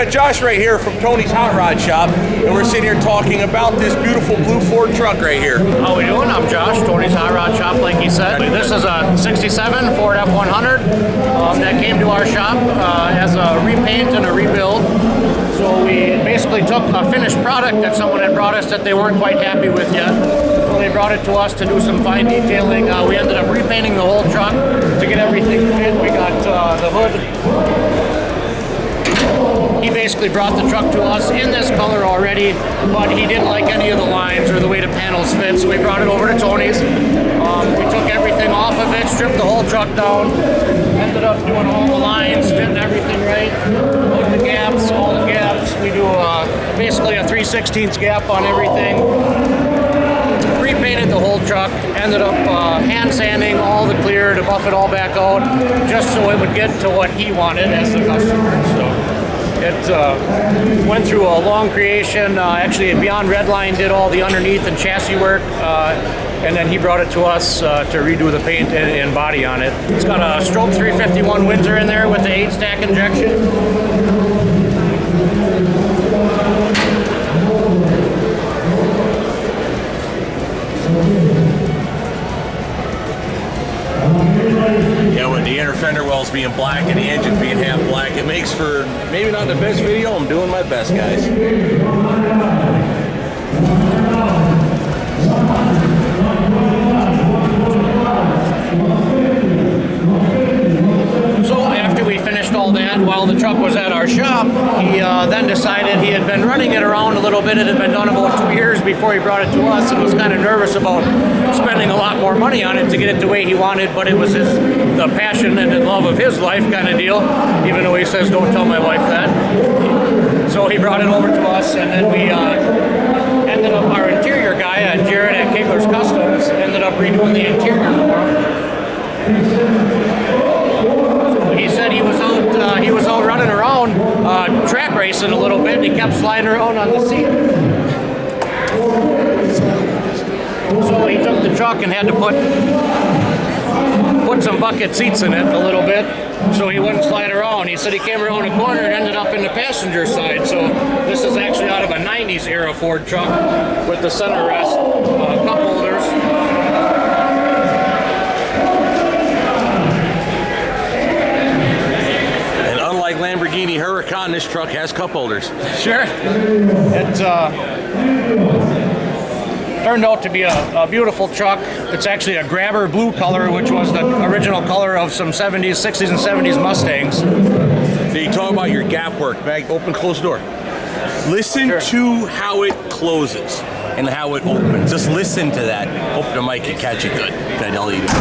got Josh right here from Tony's Hot Rod Shop, and we're sitting here talking about this beautiful blue Ford truck right here. How we doing? I'm Josh, Tony's Hot Rod Shop, like he said. This is a 67 Ford F100 that came to our shop as a repaint and a rebuild. So we basically took a finished product that someone had brought us that they weren't quite happy with yet. So they brought it to us to do some fine detailing. We ended up repainting the whole truck to get everything fit. We got the hood. He basically brought the truck to us in this color already, but he didn't like any of the lines or the way the panels fit, so we brought it over to Tony's. We took everything off of it, stripped the whole truck down, ended up doing all the lines, fitting everything right, the gaps, all the gaps. We do basically a 3/16 gap on everything. Repainted the whole truck, ended up hand sanding all the clear to buff it all back out, just so it would get to what he wanted as the customer. So it went through a long creation. Actually, Beyond Redline did all the underneath and chassis work, and then he brought it to us to redo the paint and body on it. It's got a stroke 351 Windsor in there with the 8-stack injection. Yeah, with the inner fender wells being black and the engine being half black, it makes for maybe not the best video. I'm doing my best, guys. So after we finished all that, while the truck was at our shop, he then decided he had been running it around a little bit. It had been done about 2 years before he brought it to us, and was kind of nervous about spending a lot more money on it to get it the way he wanted, but it was the passion and the love of his life kind of deal, even though he says, don't tell my wife that. So he brought it over to us, and then we ended up, our interior guy, Jared at Kegler's Customs, ended up redoing the interior for him. He said he was out running around track racing a little bit, and he kept sliding around on the seat. So he took the truck and had to put some bucket seats in it a little bit so he wouldn't slide around. He said he came around a corner and ended up in the passenger side. So this is actually out of a 90s era Ford truck with the center rest, cup holders. Lamborghini Huracan, this truck has cup holders. Sure. It turned out to be a beautiful truck. It's actually a grabber blue color, which was the original color of some 70s, 60s, and 70s Mustangs. So you talk about your gap work, Mag, open, close door. Listen to how it closes and how it opens. Just listen to that. Hope the mic can catch it good. Good, I'll eat it.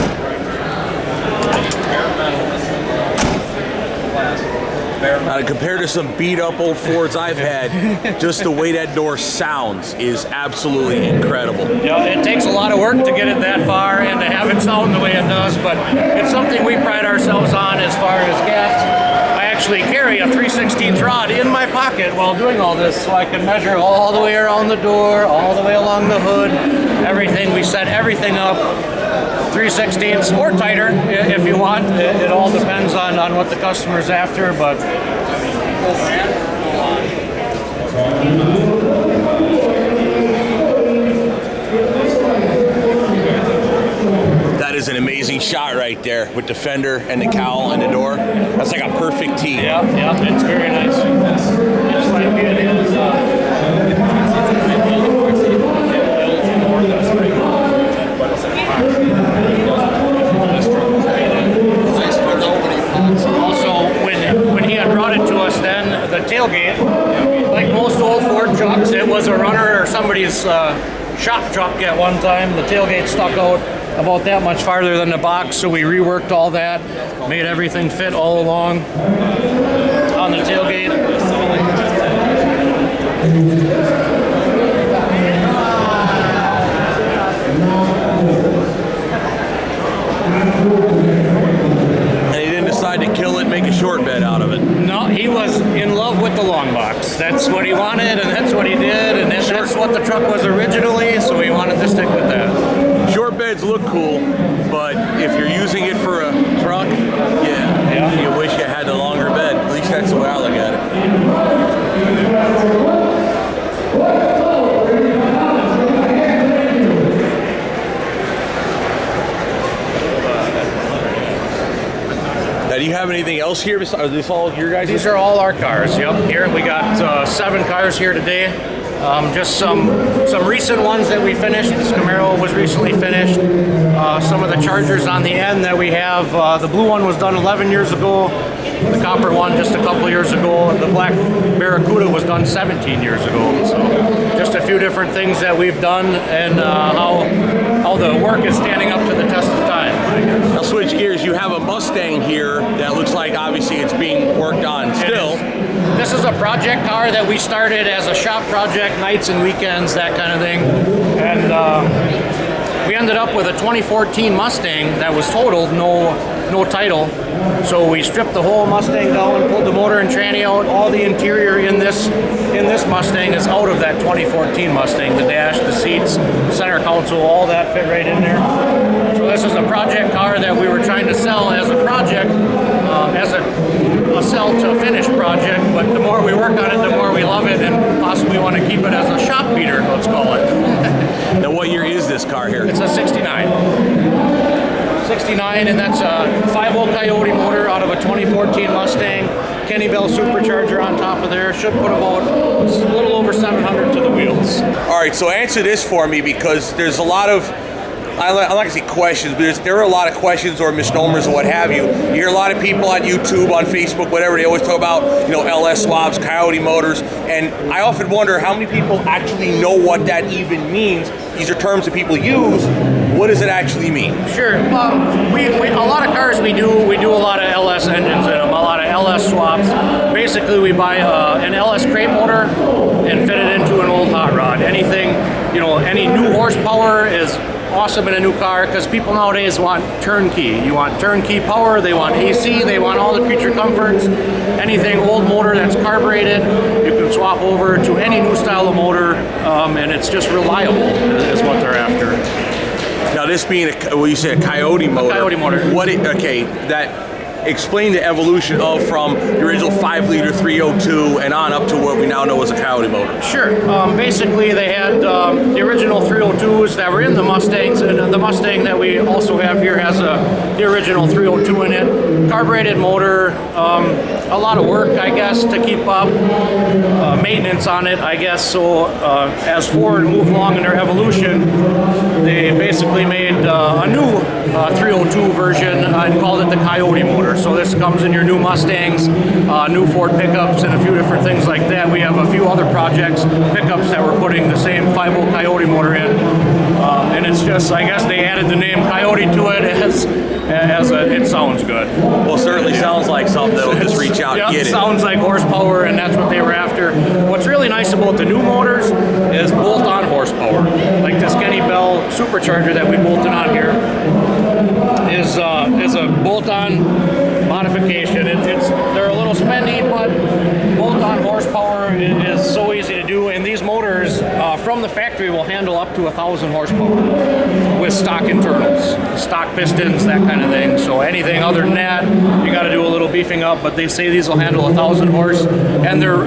Compared to some beat up old Fords I've had, just the way that door sounds is absolutely incredible. Yeah, it takes a lot of work to get it that far and to have it sound the way it does, but it's something we pride ourselves on as far as gaps. I actually carry a 3/16 rod in my pocket while doing all this, so I can measure all the way around the door, all the way along the hood, everything. We set everything up 3/16 or tighter if you want. It all depends on what the customer's after, but that is an amazing shot right there with the fender and the cowl and the door. That's like a perfect tee. Yeah, it's very nice. Just like it is. Also, when he had brought it to us, then the tailgate, like most old Ford trucks, it was a runner or somebody's shop truck at one time. The tailgate stuck out about that much farther than the box, so we reworked all that, made everything fit all along on the tailgate. And he didn't decide to kill it, make a short bed out of it. No, he was in love with the long box. That's what he wanted, and that's what he did, and that's what the truck was originally, so he wanted to stick with that. Short beds look cool, but if you're using it for a truck, yeah, you wish you had the longer bed. At least that's the way I look at it. Now, do you have anything else here? Are these all your guys? These are all our cars. Yep. Here we got 7 cars here today. Just some recent ones that we finished. This Camaro was recently finished. Some of the Chargers on the end that we have. The blue one was done 11 years ago. The copper one just a couple years ago. The black Barracuda was done 17 years ago. So just a few different things that we've done and how the work is standing up to the test of time, I guess. Now switch gears. You have a Mustang here that looks like obviously it's being worked on still. This is a project car that we started as a shop project, nights and weekends, that kind of thing. And we ended up with a 2014 Mustang that was totaled, no title. So we stripped the whole Mustang down, pulled the motor and tranny out. All the interior in this Mustang is out of that 2014 Mustang. The dash, the seats, center console, all that fit right in there. So this is a project car that we were trying to sell as a project, as a sell to finish project. But the more we work on it, the more we love it, and possibly want to keep it as a shop beater, let's call it. Now, what year is this car here? It's a 69. 69, and that's a 5.0 Coyote motor out of a 2014 Mustang. Kenny Bell supercharger on top of there. Should put about a little over 700 to the wheels. All right, so answer this for me, because there's a lot of, I'm not gonna say questions, but there are a lot of questions or misnomers or what have you. You hear a lot of people on YouTube, on Facebook, whatever, they always talk about, LS swaps, Coyote motors, and I often wonder how many people actually know what that even means. These are terms that people use. What does it actually mean? Sure. A lot of cars we do a lot of LS engines in them, a lot of LS swaps. Basically, we buy an LS crate motor and fit it into an old hot rod. Anything, any new horsepower is awesome in a new car, because people nowadays want turnkey. You want turnkey power, they want AC, they want all the creature comforts. Anything old motor that's carbureted, you can swap over to any new style of motor, and it's just reliable is what they're after. Now, this being you say a Coyote motor. A Coyote motor. Explain the evolution from the original 5-liter 302 and on up to what we now know as a Coyote motor. Sure. Basically, they had the original 302s that were in the Mustangs, and the Mustang that we also have here has the original 302 in it. Carbureted motor, a lot of work, I guess, to keep up, maintenance on it, I guess. So as Ford moved along in their evolution, they basically made a new 302 version and called it the Coyote motor. So this comes in your new Mustangs, new Ford pickups, and a few different things like that. We have a few other projects, pickups that we're putting the same 5.0 Coyote motor in. And it's just, I guess they added the name Coyote to it as it sounds good. Well, it certainly sounds like something that'll just reach out and get it. It sounds like horsepower, and that's what they were after. What's really nice about the new motors is bolt-on horsepower. Like this Kenny Bell supercharger that we bolted on here is a bolt-on modification. They're a little spendy, but bolt-on horsepower is so easy to do. And these motors from the factory will handle up to 1,000 horsepower with stock internals, stock pistons, that kind of thing. So anything other than that, you got to do a little beefing up. But they say these will handle 1,000 horse, and they're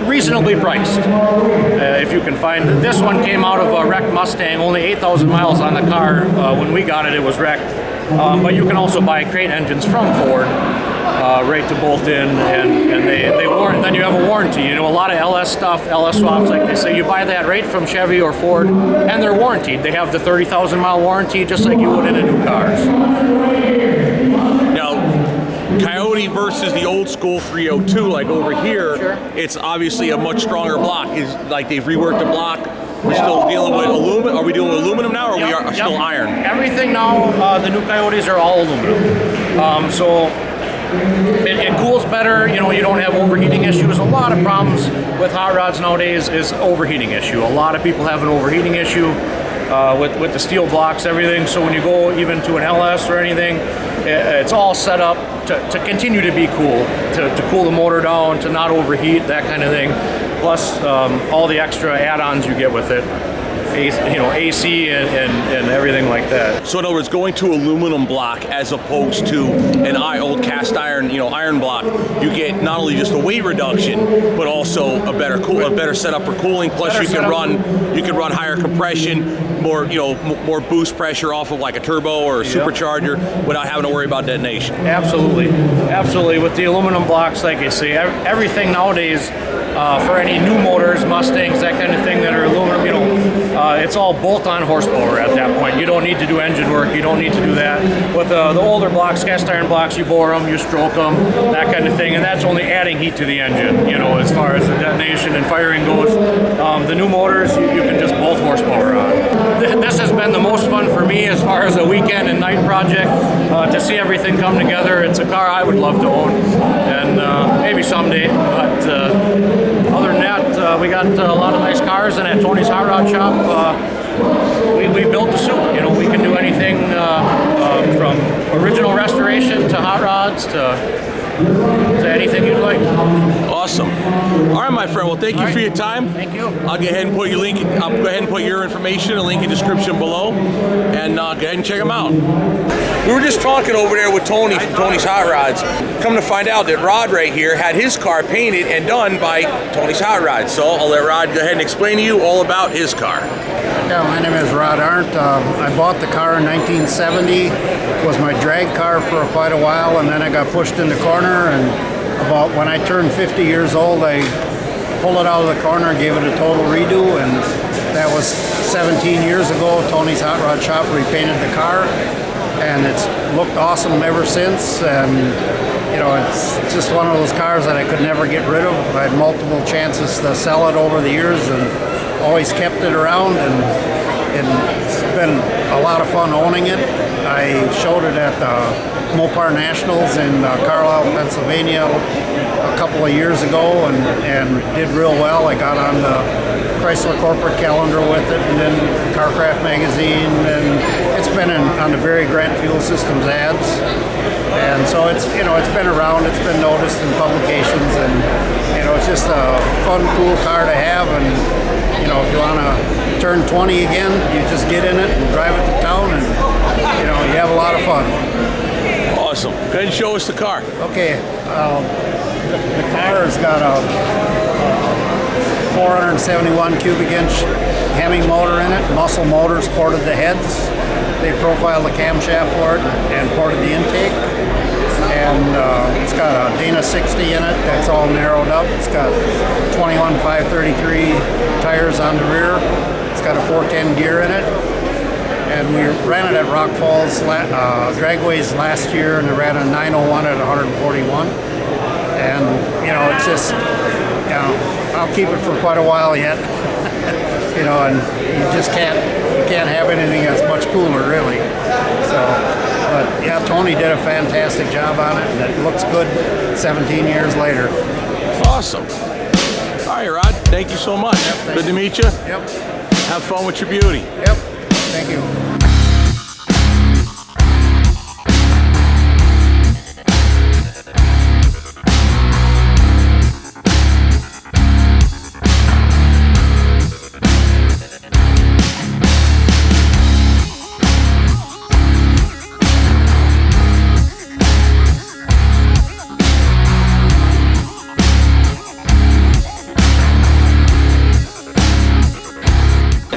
reasonably priced. If you can find this one came out of a wrecked Mustang, only 8,000 miles on the car. When we got it, it was wrecked. But you can also buy crate engines from Ford, right to bolt in, and they warrant. Then you have a warranty. A lot of LS stuff, LS swaps, like they say, you buy that right from Chevy or Ford, and they're warranted. They have the 30,000 mile warranty, just like you would in a new cars. Now, Coyote versus the old school 302, like over here, sure. It's obviously a much stronger block. Is like they've reworked the block. We're still dealing with aluminum. Are we doing aluminum now, or we are still iron? Everything now, the new Coyotes are all aluminum. So it cools better. You don't have overheating issues. A lot of problems with hot rods nowadays is overheating issue. A lot of people have an overheating issue with the steel blocks, everything. So when you go even to an LS or anything, it's all set up to continue to be cool, to cool the motor down, to not overheat, that kind of thing. Plus all the extra add-ons you get with it. AC and everything like that. So in other words, going to aluminum block as opposed to an old cast iron, iron block, you get not only just a weight reduction, but also a better setup for cooling. Plus, you can run higher compression, more boost pressure off of like a turbo or a supercharger without having to worry about detonation. Absolutely. With the aluminum blocks, like you say, everything nowadays. For any new motors, Mustangs, that kind of thing that are aluminum, it's all bolt-on horsepower at that point. You don't need to do engine work. You don't need to do that. With the older blocks, cast iron blocks, you bore them, you stroke them, that kind of thing, and that's only adding heat to the engine, as far as the detonation and firing goes. The new motors, you can just bolt horsepower on. This has been the most fun for me as far as a weekend and night project, to see everything come together. It's a car I would love to own, and maybe someday, but other than that, we got a lot of nice cars, and at Tony's Hot Rod Shop, we built the suit. We can do anything from original restoration to hot rods to anything you'd like. Awesome. All right, my friend. Well, thank you for your time. Thank you. I'll go ahead and put your link. I'll go ahead and put your information and link in the description below, and go ahead and check them out. We were just talking over there with Tony from Tony's Hot Rods. Come to find out that Rod right here had his car painted and done by Tony's Hot Rods. So I'll let Rod go ahead and explain to you all about his car. Yeah, my name is Rod Arndt. I bought the car in 1970. It was my drag car for quite a while, and then I got pushed in the corner, and about when I turned 50 years old, I pulled it out of the corner and gave it a total redo, and that was 17 years ago. Tony's Hot Rod Shop repainted the car, and it's looked awesome ever since, and it's just one of those cars that I could never get rid of. I had multiple chances to sell it over the years and always kept it around, and it's been a lot of fun owning it. I showed it at the Mopar Nationals in Carlisle, Pennsylvania a couple of years ago, and did real well. I got on the Chrysler corporate calendar with it, and then Carcraft magazine, and it's been on the Barry Grant Fuel Systems ads, and so it's been around, it's been noticed in publications, and it's just a fun, cool car to have. And if you want to turn 20 again, you just get in it and drive it to town, and you have a lot of fun. Awesome. Go ahead and show us the car. Okay, the car has got a 471 cubic inch Hemi motor in it. Muscle Motors ported the heads. They profiled the camshaft for it and ported the intake. And it's got a Dana 60 in it that's all narrowed up. It's got 21 533 tires on the rear. It's got a 410 gear in it. And we ran it at Rock Falls Dragways last year, and I ran a 901 at 141. And it's just, I'll keep it for quite a while yet. And you just can't have anything that's much cooler, really. But yeah, Tony did a fantastic job on it, and it looks good 17 years later. Awesome. All right, Rod, thank you so much. Yep, good to meet you. Yep. Have fun with your beauty. Yep. Thank you.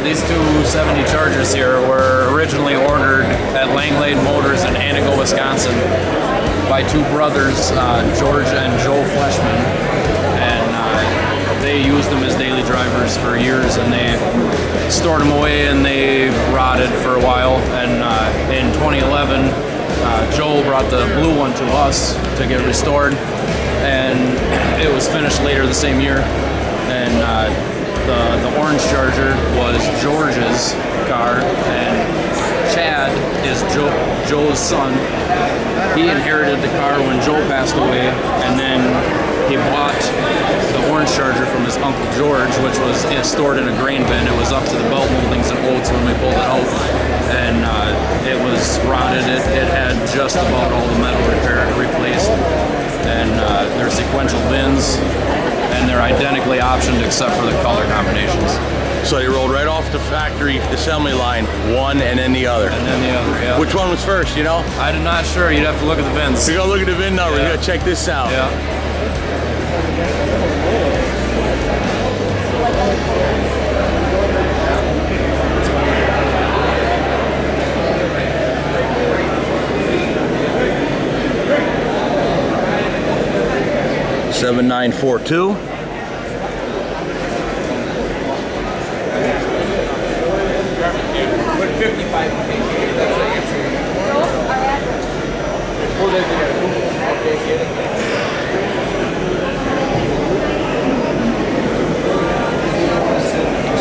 These 270 Chargers here were originally ordered at Langlade Motors in Antigo, Wisconsin by two brothers, George and Joe Fleshman, and they used them as daily drivers for years, and they stored them away and they rotted for a while, and in 2011 Joe brought the blue one to us to get restored, and it was finished later the same year, and the orange Charger was George's car, and Chad is Joe's son. He inherited the car when Joe passed away, and then he bought the orange Charger from his Uncle George, which was stored in a grain bin. It was up to the belt moldings and oats when we pulled it out, and it was rotted. It had just about all the metal repaired and replaced, and they're sequential bins, and they're identically optioned except for the color combinations. So they rolled right off the factory assembly line, one and then the other. And then the other, yeah. Which one was first, you know? I'm not sure. You'd have to look at the VINs. We're gonna look at the VIN number. Yeah. We're gonna check this out. Yeah. Seven 942.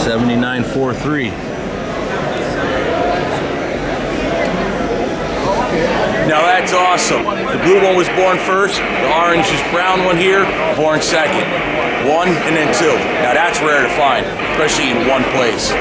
$79.43. Now that's awesome. The blue one was born first. The orange brown one here, born second. One and then two. Now that's rare to find, especially in one place.